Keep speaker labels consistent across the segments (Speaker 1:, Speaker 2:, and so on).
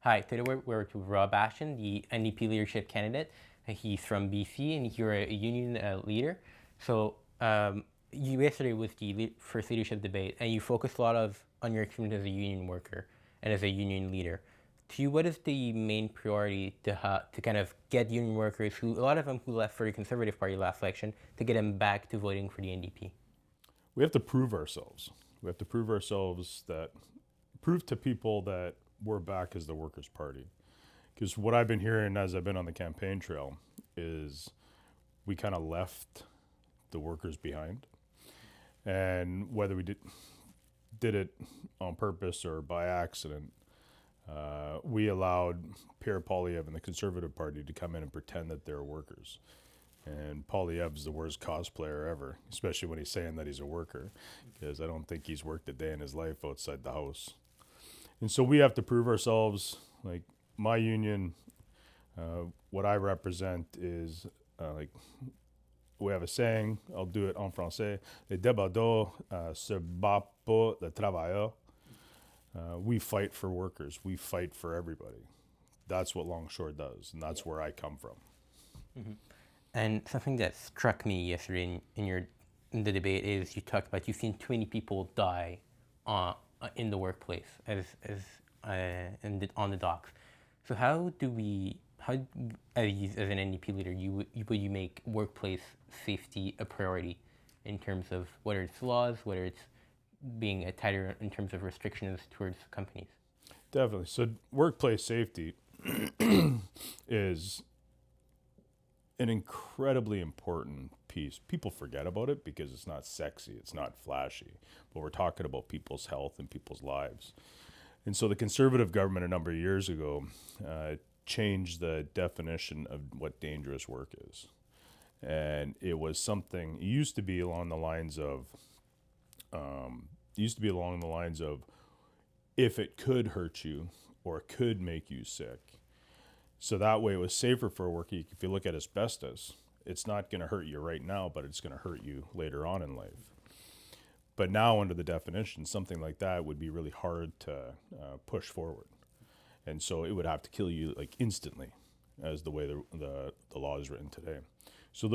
Speaker 1: Hi, today we're with Rob Ashton, the NDP leadership candidate. He's from BC and you're a union leader. So you yesterday was the first leadership debate and you focused a lot on your experience as a union worker and as a union leader. To you, what is the main priority to kind of get union workers, a lot of them who left for the Conservative Party last election, to get them back to voting for the NDP?
Speaker 2: We have to prove ourselves. We have to prove to people that we're back as the Workers' Party. Because what I've been hearing as I've been on the campaign trail is we kind of left the workers behind. And whether we did it on purpose or by accident, we allowed Pierre Poilievre and the Conservative Party to come in and pretend that they're workers. And Poilievre's the worst cosplayer ever, especially when he's saying that he's a worker, because I don't think he's worked a day in his life outside the house. And so we have to prove ourselves. Like my union, what I represent is like we have a saying. I'll do it en français. Les débardeurs se battent pour les travailleurs. We fight for workers. We fight for everybody. That's what Longshore does, and that's where I come from.
Speaker 1: Mm-hmm. And something that struck me yesterday in the debate is you talked about you've seen 20 people die in the workplace on the docks. So how as an NDP leader you make workplace safety a priority in terms of whether it's laws, whether it's being tighter in terms of restrictions towards companies?
Speaker 2: Definitely. So workplace safety is an incredibly important piece. People forget about it because it's not sexy, it's not flashy, but we're talking about people's health and people's lives. And so the Conservative government a number of years ago changed the definition of what dangerous work is. And it was something, it used to be along the lines of, if it could hurt you or it could make you sick. So that way it was safer for a worker. If you look at asbestos, it's not going to hurt you right now, but it's going to hurt you later on in life. But now under the definition, something like that would be really hard to push forward. And so it would have to kill you like instantly, as the way the law is written today. So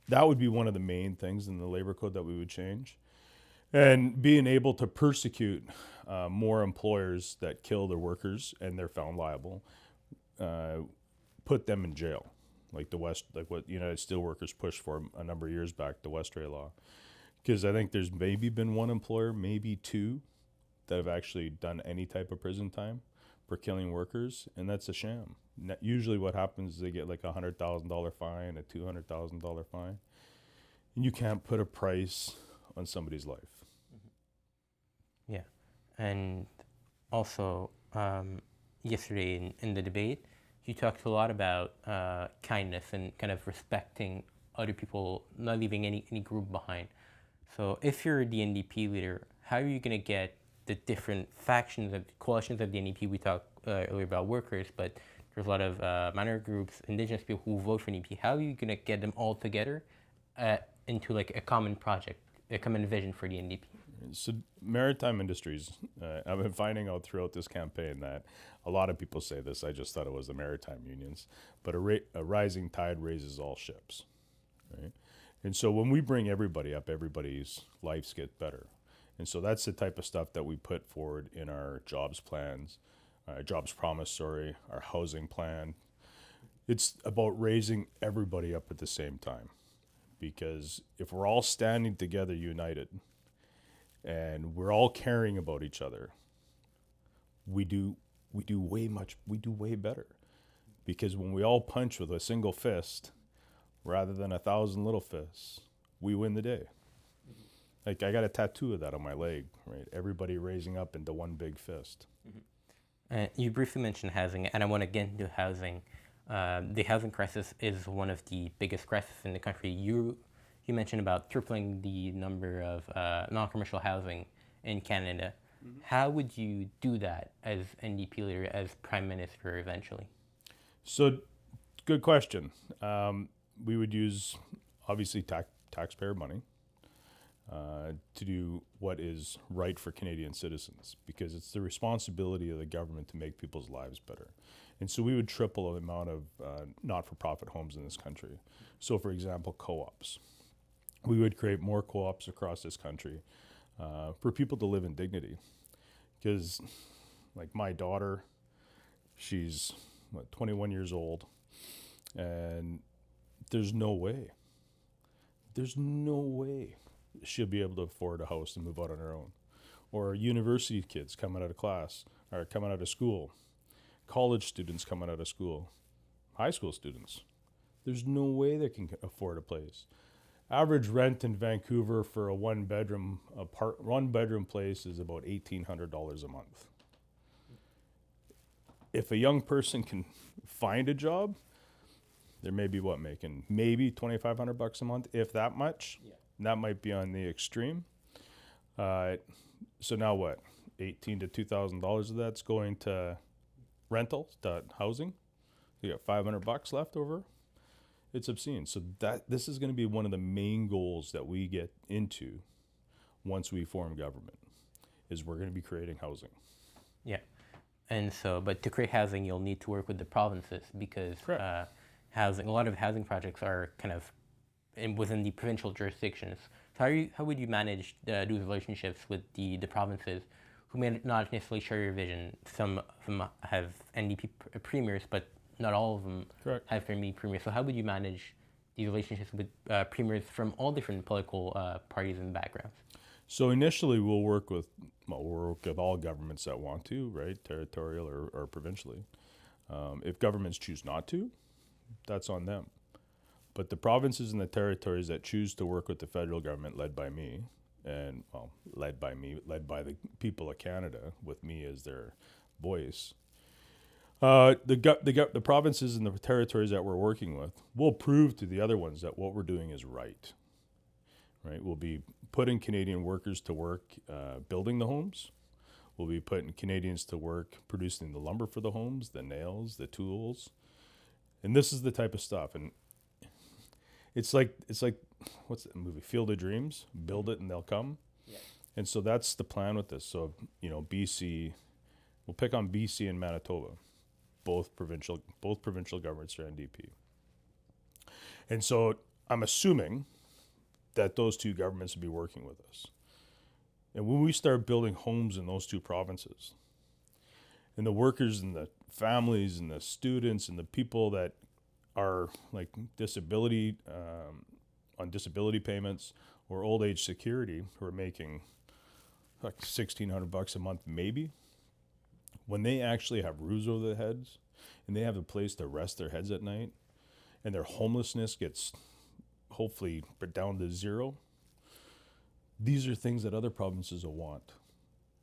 Speaker 2: that would be one of the main things in the labor code that we would change. And being able to persecute more employers that kill their workers and they're found liable, put them in jail, like what United Steelworkers pushed for a number of years back, the Westray law. Because I think there's maybe been one employer, maybe two, that have actually done any type of prison time for killing workers, and that's a sham. Usually what happens is they get like $100,000 fine, a $200,000 fine, and you can't put a price on somebody's life.
Speaker 1: Mm-hmm. Yeah, and also yesterday in the debate, you talked a lot about kindness and kind of respecting other people, not leaving any group behind. So if you're the NDP leader, how are you going to get the different factions and coalitions of the NDP? We talked earlier about workers, but there's a lot of minority groups, indigenous people who vote for NDP. How are you going to get them all together into like a common project, a common vision for the NDP?
Speaker 2: So maritime industries, I've been finding out throughout this campaign that a lot of people say this. I just thought it was the maritime unions, but a rising tide raises all ships, right? And so when we bring everybody up, everybody's lives get better. And so that's the type of stuff that we put forward in our jobs plans, jobs promise, our housing plan. It's about raising everybody up at the same time. Because if we're all standing together united and we're all caring about each other, we do way better. Because when we all punch with a single fist, rather than 1,000 little fists, we win the day. Mm-hmm. Like I got a tattoo of that on my leg, right? Everybody raising up into one big fist.
Speaker 1: Mm-hmm. You briefly mentioned housing, and I want to get into housing. The housing crisis is one of the biggest crises in the country. You mentioned about tripling the number of non-commercial housing in Canada. Mm-hmm. How would you do that as NDP leader, as Prime Minister eventually?
Speaker 2: So, good question. We would use, obviously, taxpayer money. to do what is right for Canadian citizens, because it's the responsibility of the government to make people's lives better. And so we would triple the amount of not-for-profit homes in this country. So, for example, co-ops. We would create more co-ops across this country for people to live in dignity. Because, like my daughter, she's 21 years old, and there's no way she'll be able to afford a house and move out on her own. Or university kids coming out of class, or coming out of school, college students coming out of school, high school students. There's no way they can afford a place. Average rent in Vancouver for a one-bedroom place is about $1,800 a month. If a young person can find a job, there may be making maybe $2,500 a month, if that much. Yeah. That might be on the extreme. So now what? $1,800 to $2,000 of that's going to rentals, to housing. You got $500 left over. It's obscene. So this is going to be one of the main goals that we get into once we form government, is we're going to be creating housing.
Speaker 1: Yeah. And so, but to create housing, you'll need to work with the provinces, because a lot of housing projects are kind of within the provincial jurisdictions. So how would you manage those relationships with the provinces, who may not necessarily share your vision? Some of them have NDP premiers, but not all of them have NDP premiers. So how would you manage these relationships with premiers from all different political parties and backgrounds?
Speaker 2: So initially, we'll work with all governments that want to, right, territorial or provincially. If governments choose not to, that's on them. But the provinces and the territories that choose to work with the federal government, led by the people of Canada, with me as their voice, the provinces and the territories that we're working with will prove to the other ones that what we're doing is right. Right? We'll be putting Canadian workers to work building the homes. We'll be putting Canadians to work producing the lumber for the homes, the nails, the tools. And this is the type of stuff. And it's like what's the movie, Field of Dreams? Build it and they'll come. Yeah. And so that's the plan with this. So, BC, we'll pick on BC and Manitoba. Both provincial governments are NDP. And so I'm assuming that those two governments will be working with us. And when we start building homes in those two provinces, and the workers and the families and the students and the people that are like disability, on disability payments or old age security, who are making like $1,600 a month maybe, when they actually have roofs over their heads and they have a place to rest their heads at night, and their homelessness gets hopefully down to zero, these are things that other provinces will want,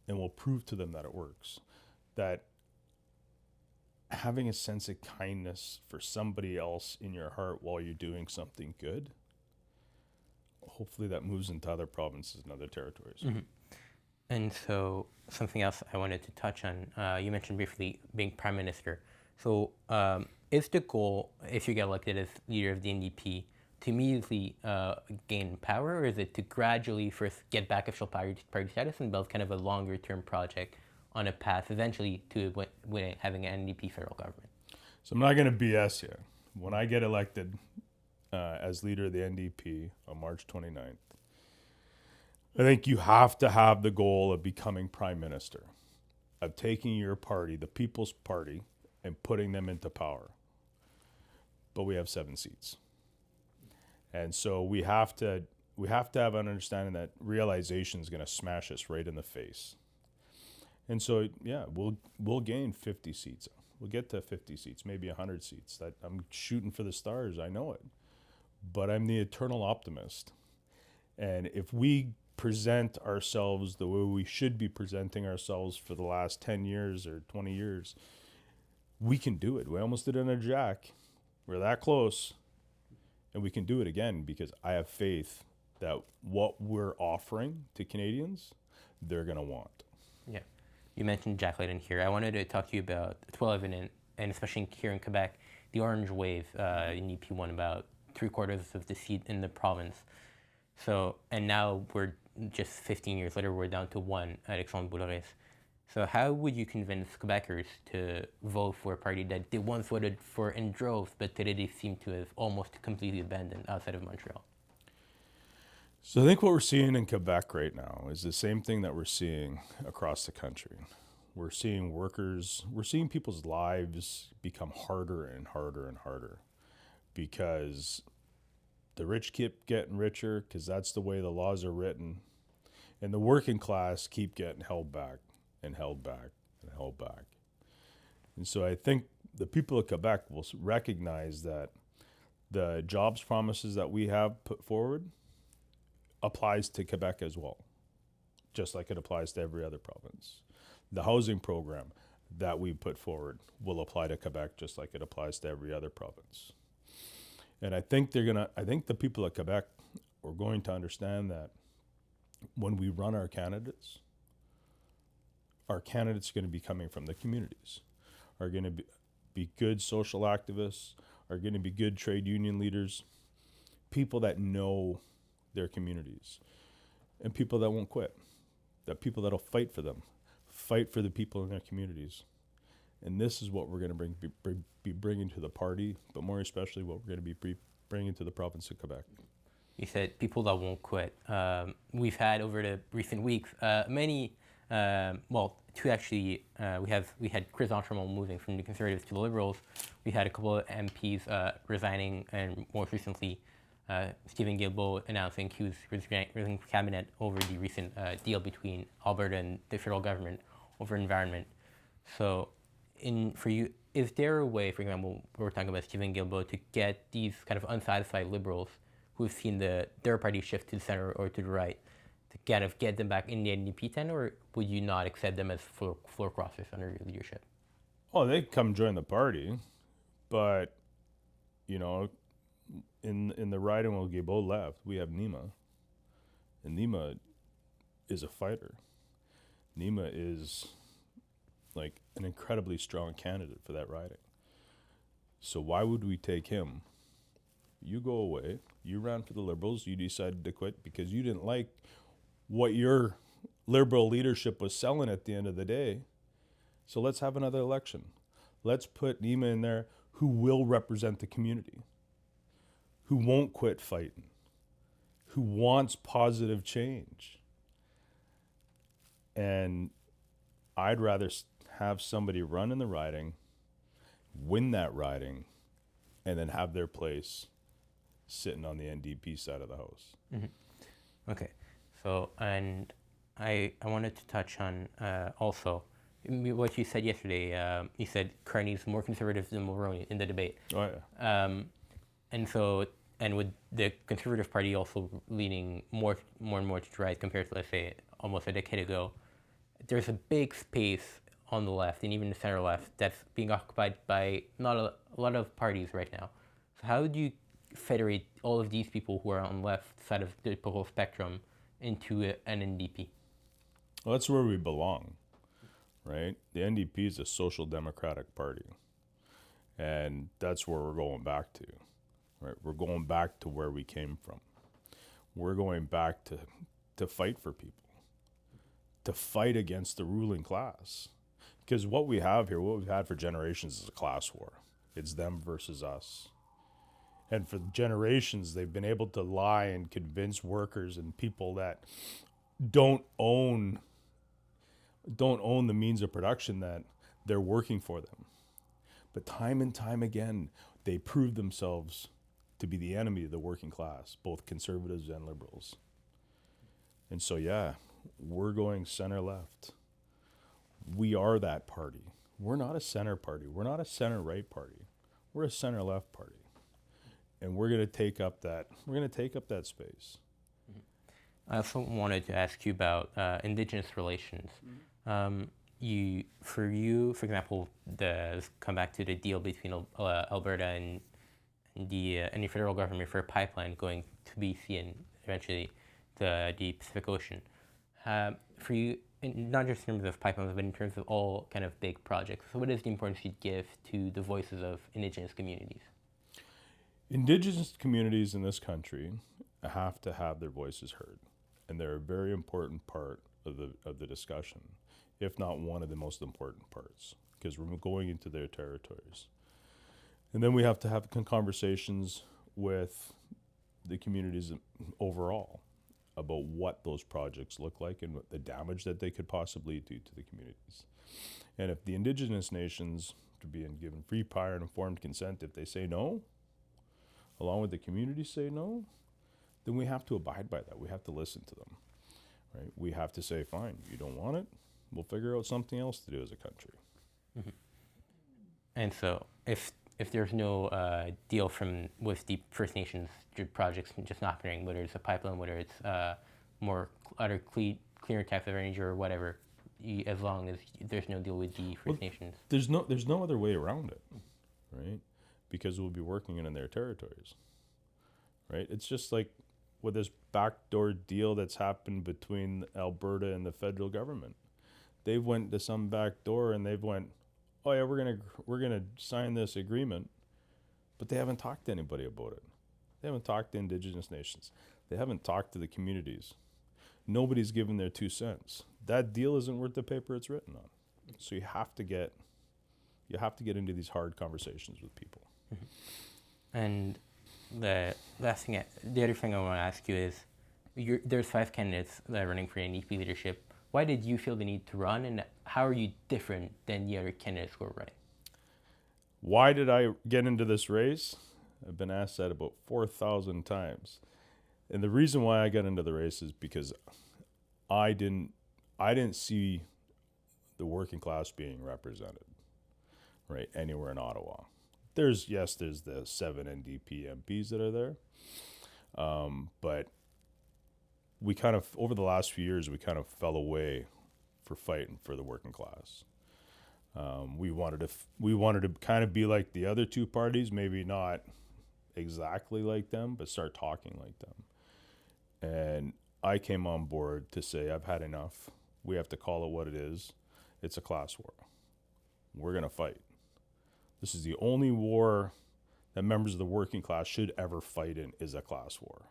Speaker 2: and will prove to them that it works. That having a sense of kindness for somebody else in your heart while you're doing something good, hopefully that moves into other provinces and other territories.
Speaker 1: Mm-hmm. And so something else I wanted to touch on, you mentioned briefly being Prime Minister. So is the goal, if you get elected as leader of the NDP, to immediately gain power, or is it to gradually first get back official party status and build kind of a longer term project on a path eventually to having an NDP federal government?
Speaker 2: So I'm not going to BS you. When I get elected as leader of the NDP on March 29th, I think you have to have the goal of becoming Prime Minister, of taking your party, the People's Party, and putting them into power. But we have 7 seats. And so we have to have an understanding that realization is going to smash us right in the face. And so, yeah, we'll gain 50 seats. We'll get to 50 seats, maybe 100 seats. That I'm shooting for the stars, I know it. But I'm the eternal optimist. And if we present ourselves the way we should be presenting ourselves for the last 10 years or 20 years, we can do it. We almost did it on a Jack. We're that close. And we can do it again, because I have faith that what we're offering to Canadians, they're going to want.
Speaker 1: Yeah. You mentioned Jack Layton here. I wanted to talk to you about 2011 and especially here in Quebec, the Orange Wave. NDP won about 3/4 of the seat in the province. So, and now we're just 15 years later, we're down to one, Alexandre Boulris. So how would you convince Quebecers to vote for a party that they once voted for in droves, but today they seem to have almost completely abandoned outside of Montreal?
Speaker 2: So I think what we're seeing in Quebec right now is the same thing that we're seeing across the country. We're seeing we're seeing people's lives become harder and harder and harder because the rich keep getting richer because that's the way the laws are written, and the working class keep getting held back and held back and held back. And so I think the people of Quebec will recognize that the jobs promises that we have put forward applies to Quebec as well, just like it applies to every other province. The housing program that we put forward will apply to Quebec just like it applies to every other province. And I think the people of Quebec are going to understand that when we run our candidates are going to be coming from the communities, are going to be good social activists, are going to be good trade union leaders, people that know their communities, and people that won't quit, that people that'll fight for them, fight for the people in their communities. And this is what we're going to be bringing to the party, but more especially what we're going to be bringing to the province of Quebec.
Speaker 1: You said people that won't quit. We've had over the recent weeks many, two actually. We had Chris Entremont moving from the Conservatives to the Liberals. We had a couple of MPs resigning, and most recently, Stephen Guilbeault announcing he was resigning from cabinet over the recent deal between Alberta and the federal government over environment. So, for you, is there a way, for example, we're talking about Stephen Guilbeault, to get these kind of unsatisfied Liberals who've seen their party shift to the center or to the right, to kind of get them back in the NDP tent, or would you not accept them as floor crossers under your leadership?
Speaker 2: Oh, they come join the party, but you know, in the riding where Guilbeault left, we have Nima, and Nima is a fighter. Nima is like an incredibly strong candidate for that riding. So why would we take him? You go away. You ran for the Liberals. You decided to quit because you didn't like what your Liberal leadership was selling at the end of the day. So let's have another election. Let's put Nima in there who will represent the community, who won't quit fighting, who wants positive change. And I'd rather have somebody run in the riding, win that riding, and then have their place sitting on the NDP side of the house.
Speaker 1: Mm-hmm. Okay. So, and I wanted to touch on also what you said yesterday. You said Carney's more conservative than Mulroney in the debate.
Speaker 2: Oh, yeah.
Speaker 1: And with the Conservative Party also leaning more and more to the right compared to, let's say, almost a decade ago, there's a big space on the left and even the center left that's being occupied by not a lot of parties right now. So how do you federate all of these people who are on the left side of the political spectrum into an NDP?
Speaker 2: Well, that's where we belong, right? The NDP is a social democratic party, and that's where we're going back to, right? We're going back to where we came from. We're going back to fight for people, to fight against the ruling class. Because what we have here, what we've had for generations is a class war. It's them versus us. And for generations, they've been able to lie and convince workers and people that don't own the means of production that they're working for them. But time and time again, they prove themselves to be the enemy of the working class, both conservatives and liberals. And so, yeah, we're going center-left. We are that party. We're not a center party. We're not a center-right party. We're a center-left party. And we're going to take up that space.
Speaker 1: I also wanted to ask you about Indigenous relations. For example, come back to the deal between Alberta and the federal government for a pipeline going to BC and eventually the Pacific Ocean. For you, not just in terms of pipelines, but in terms of all kind of big projects. So what is the importance you give to the voices of Indigenous communities?
Speaker 2: Indigenous communities in this country have to have their voices heard, and they're a very important part of the discussion, if not one of the most important parts, because we're going into their territories. And then we have to have conversations with the communities overall about what those projects look like and what the damage that they could possibly do to the communities. And if the Indigenous nations are being given free, prior, and informed consent, if they say no, along with the community say no, then we have to abide by that. We have to listen to them, right? We have to say, fine, you don't want it, we'll figure out something else to do as a country.
Speaker 1: Mm-hmm. And so if there's no deal with the First Nations projects just not happening, whether it's a pipeline, whether it's more other cleaner types of energy or whatever, as long as there's no deal with the First Nations.
Speaker 2: There's no other way around it, right? Because we'll be working in their territories, right? It's just like with this backdoor deal that's happened between Alberta and the federal government. They've went to some back door and they've went, oh yeah, we're gonna sign this agreement, but they haven't talked to anybody about it. They haven't talked to Indigenous nations. They haven't talked to the communities. Nobody's given their 2 cents. That deal isn't worth the paper it's written on. So you have to get into these hard conversations with people.
Speaker 1: Mm-hmm. And the other thing I want to ask you is, there's 5 candidates that are running for NDP leadership. Why did you feel the need to run, and how are you different than the other candidates who are running?
Speaker 2: Why did I get into this race? I've been asked that about 4,000 times. And the reason why I got into the race is because I didn't see the working class being represented, right, anywhere in Ottawa. There's the 7 NDP MPs that are there. But we kind of, over the last few years, we kind of fell away for fighting for the working class. We wanted to kind of be like the other 2 parties, maybe not exactly like them, but start talking like them. And I came on board to say, I've had enough. We have to call it what it is. It's a class war. We're going to fight. This is the only war that members of the working class should ever fight in, is a class war.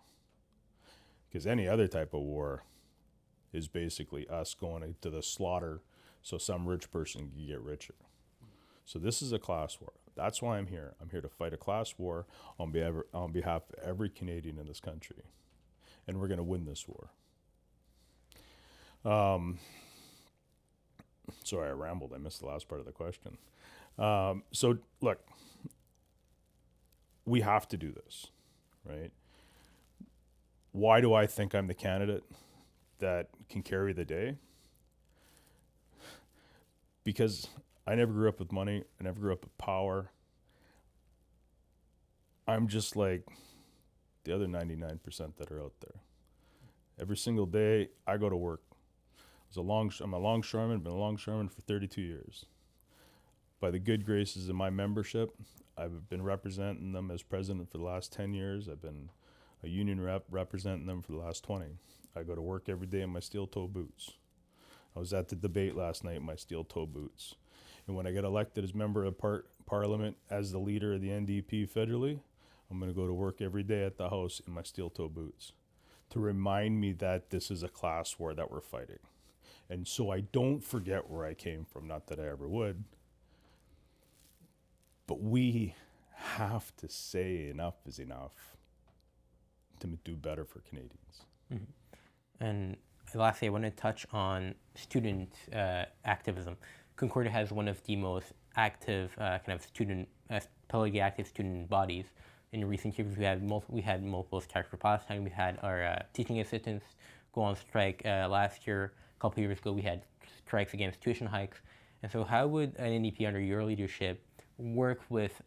Speaker 2: Because any other type of war is basically us going to the slaughter so some rich person can get richer. So this is a class war. That's why I'm here. I'm here to fight a class war on behalf of every Canadian in this country. And we're going to win this war. Sorry, I rambled. I missed the last part of the question. So, look, we have to do this, right? Why do I think I'm the candidate that can carry the day? Because I never grew up with money. I never grew up with power. I'm just like the other 99% that are out there. Every single day I go to work. I'm a longshoreman, been a longshoreman for 32 years. By the good graces of my membership, I've been representing them as president for the last 10 years. I've been a union rep representing them for the last 20. I go to work every day in my steel-toe boots. I was at the debate last night in my steel-toe boots. And when I get elected as member of parliament as the leader of the NDP federally, I'm going to go to work every day at the House in my steel-toe boots to remind me that this is a class war that we're fighting. And so I don't forget where I came from, not that I ever would. But we have to say enough is enough to do better for Canadians.
Speaker 1: Mm-hmm. And lastly, I want to touch on student activism. Concordia has one of the most active publicly active student bodies. In recent years, we had multiple strikes for Palestine. We had our teaching assistants go on strike last year. A couple years ago, we had strikes against tuition hikes. And so how would an NDP under your leadership work with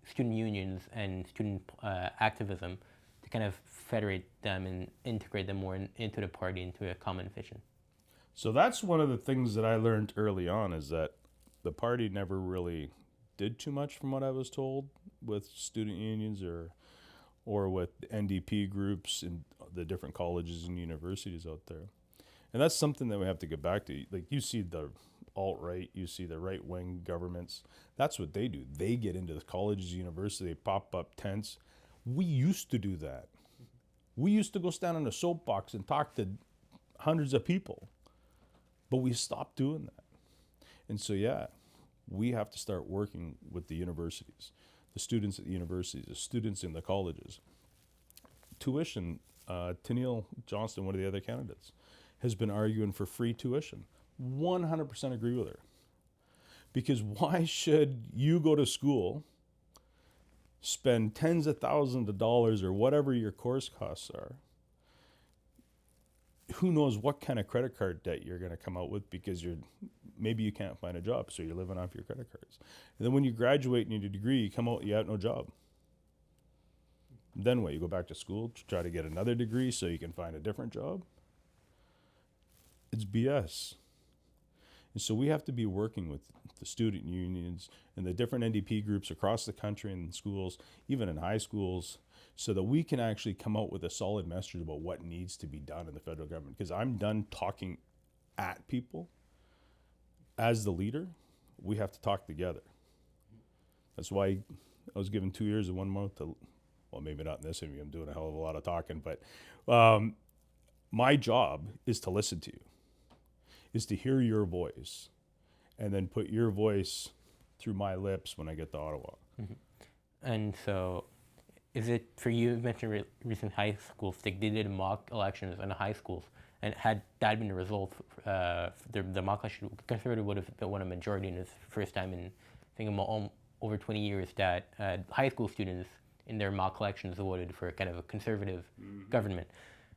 Speaker 1: student unions and student activism to kind of federate them and integrate them more into the party, into a common vision?
Speaker 2: So that's one of the things that I learned early on, is that the party never really did too much, from what I was told, with student unions or with NDP groups in the different colleges and universities out there. And that's something that we have to get back to. Like, you see the alt-right, you see the right-wing governments. That's what they do. They get into the colleges, universities, they pop up tents. We used to do that. We used to go stand on a soapbox and talk to hundreds of people, but we stopped doing that. And so, yeah, we have to start working with the universities, the students at the universities, the students in the colleges. Tuition, Tennille Johnston, one of the other candidates, has been arguing for free tuition. 100% agree with her. Because why should you go to school, spend tens of thousands of dollars or whatever your course costs are? Who knows what kind of credit card debt you're going to come out with because maybe you can't find a job, so you're living off your credit cards. And then when you graduate and you need a degree, you come out, you have no job. Then what? You go back to school to try to get another degree so you can find a different job? It's BS. And so we have to be working with the student unions and the different NDP groups across the country and in schools, even in high schools, so that we can actually come out with a solid message about what needs to be done in the federal government. Because I'm done talking at people. As the leader, we have to talk together. That's why I was given 2 years and 1 month to, well, maybe not in this interview, I'm doing a hell of a lot of talking, but my job is to listen to you, is to hear your voice, and then put your voice through my lips when I get to Ottawa.
Speaker 1: Mm-hmm. And so, is it, for you mentioned recent high schools, like they did mock elections in the high schools, and had that been the result, the mock election, Conservative would have won a majority in his first time in, I think, over 20 years that high school students in their mock elections voted for kind of a conservative government.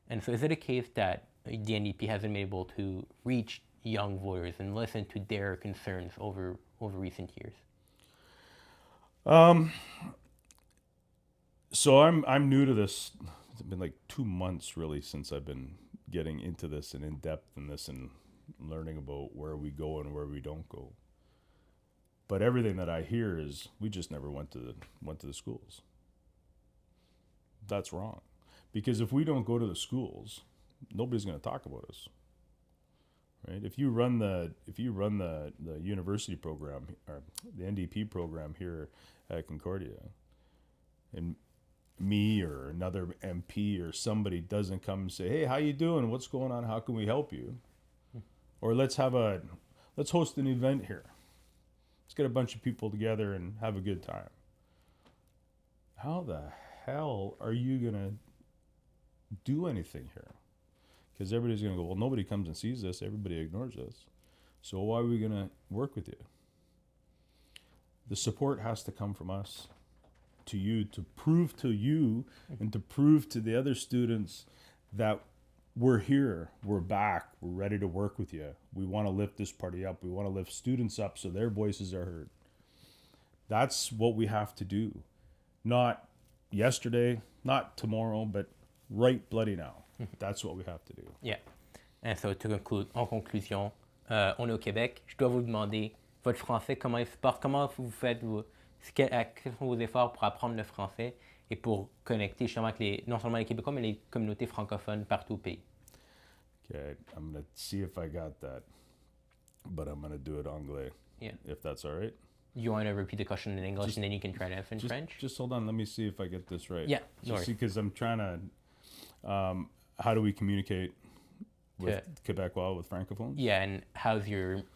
Speaker 1: And so is it a case that the NDP hasn't been able to reach young voters and listen to their concerns over recent years?
Speaker 2: So I'm new to this. It's been like 2 months really since I've been getting into this and in depth in this and learning about where we go and where we don't go. But everything that I hear is we just never went to the schools. That's wrong. Because if we don't go to the schools, nobody's going to talk about us. Right? If you run the university program or the NDP program here at Concordia, and me or another MP or somebody doesn't come and say, "Hey, how you doing? What's going on? How can we help you?" Or let's host an event here. Let's get a bunch of people together and have a good time. How the hell are you gonna do anything here? Because everybody's gonna go, well, nobody comes and sees us. Everybody ignores us. So why are we gonna work with you? The support has to come from us to you, to prove to you and to prove to the other students that we're here, we're back, we're ready to work with you. We want to lift this party up. We want to lift students up so their voices are heard. That's what we have to do. Not yesterday, not tomorrow, but right bloody now. That's what we have to do.
Speaker 1: Yeah. And so, to conclude, en conclusion, on est au Québec. Je dois vous demander, votre français, comment il se porte? Comment vous faites, quels sont vos efforts pour apprendre le français et pour connecter justement avec non seulement les Québécois, mais les communautés francophones partout au pays?
Speaker 2: Okay, I'm going to see if I got that, but I'm going to do it en anglais, if that's all right.
Speaker 1: You want to repeat the question in English and then you can try to answer in French?
Speaker 2: Just hold on, let me see if I get this right.
Speaker 1: Yeah, no worries.
Speaker 2: Because I'm trying to, how do we communicate with Quebecois, with francophones?
Speaker 1: Yeah, and how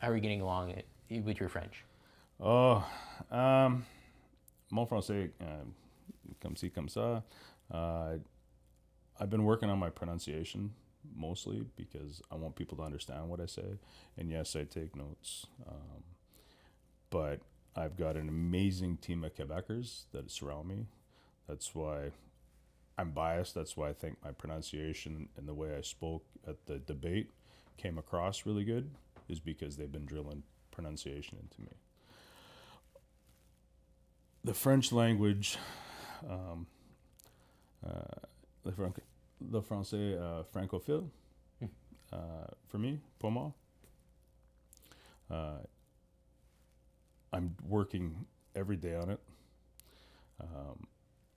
Speaker 1: are you getting along with your French?
Speaker 2: Oh, mon français, comme ci, comme ça. I've been working on my pronunciation mostly because I want people to understand what I say. And yes, I take notes. But I've got an amazing team of Quebecers that surround me. That's why I'm biased. That's why I think my pronunciation and the way I spoke at the debate came across really good, is because they've been drilling pronunciation into me. The French language, le français francophile, for me, pour moi. I'm working every day on it.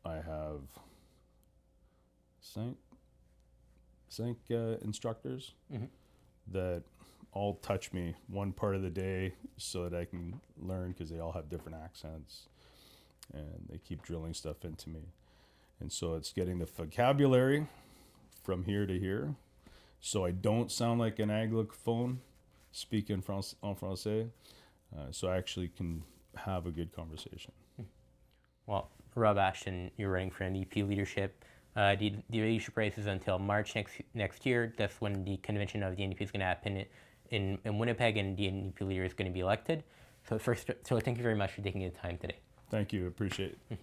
Speaker 2: I have cinq instructors that all touch me one part of the day so that I can learn, because they all have different accents and they keep drilling stuff into me. And so it's getting the vocabulary from here to here, so I don't sound like an anglophone speaking en français, so I actually can have a good conversation.
Speaker 1: Well, Rob Ashton, you're running for NDP leadership. The leadership race is until March next year. That's when the convention of the NDP is going to happen in Winnipeg, and the NDP leader is going to be elected. So thank you very much for taking the time today.
Speaker 2: Thank you. Appreciate it.